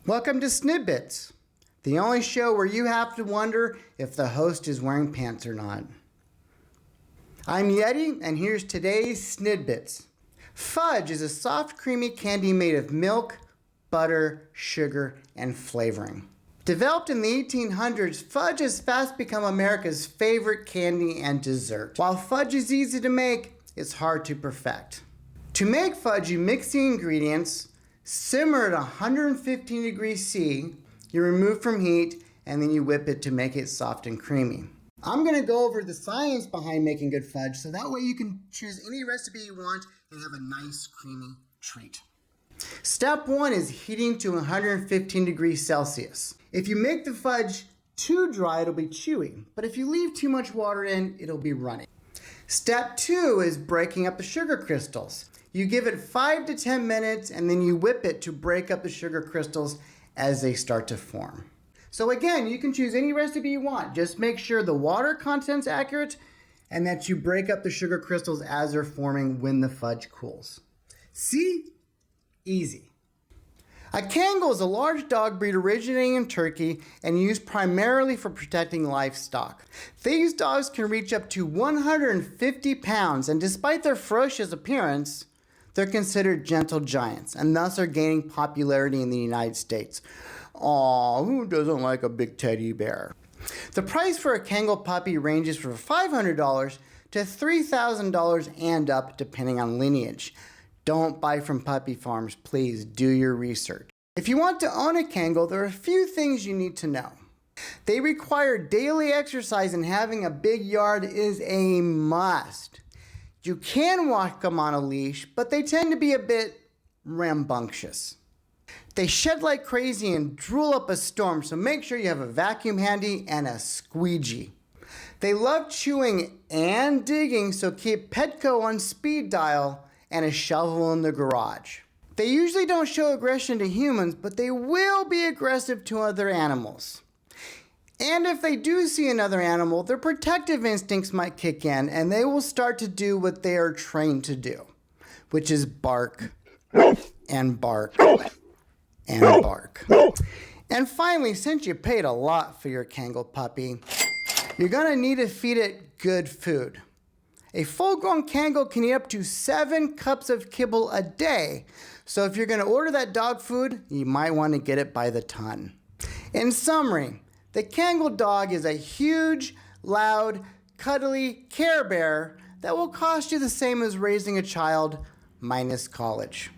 Welcome to Snidbits, the only show where you have to wonder if the host is wearing pants or not. I'm Yeti, and here's today's Snidbits. Fudge is a soft, creamy candy made of milk, butter, sugar, and flavoring. Developed in the 1800s, fudge has fast become America's favorite candy and dessert. While fudge is easy to make, it's hard to perfect. To make fudge, you mix the ingredients, simmer at 115 degrees C, you remove from heat, and then you whip it to make it soft and creamy. I'm going to go over the science behind making good fudge, so that way you can choose any recipe you want and have a nice creamy treat. Step 1 is heating to 115 degrees Celsius. If you make the fudge too dry, it'll be chewy, but if you leave too much water in, it'll be runny. Step 2 is breaking up the sugar crystals. You give it 5 to 10 minutes and then you whip it to break up the sugar crystals as they start to form. So again, you can choose any recipe you want. Just make sure the water content's accurate and that you break up the sugar crystals as they're forming when the fudge cools. See? Easy. A Kangal is a large dog breed originating in Turkey and used primarily for protecting livestock. These dogs can reach up to 150 pounds, and despite their ferocious appearance, they're considered gentle giants and thus are gaining popularity in the United States. Aw, who doesn't like a big teddy bear? The price for a Kangal puppy ranges from $500 to $3,000 and up depending on lineage. Don't buy from puppy farms, please do your research. If you want to own a Kangal, there are a few things you need to know. They require daily exercise and having a big yard is a must. You can walk them on a leash, but they tend to be a bit rambunctious. They shed like crazy and drool up a storm, so make sure you have a vacuum handy and a squeegee. They love chewing and digging, so keep Petco on speed dial and a shovel in the garage. They usually don't show aggression to humans, but they will be aggressive to other animals. And if they do see another animal, their protective instincts might kick in and they will start to do what they are trained to do, which is bark and bark and bark. And finally, since you paid a lot for your Kangal puppy, you're going to need to feed it good food. A full-grown Kangal can eat up to 7 cups of kibble a day, so if you're going to order that dog food, you might want to get it by the ton. In summary, the Kangal Dog is a huge, loud, cuddly Care Bear that will cost you the same as raising a child minus college.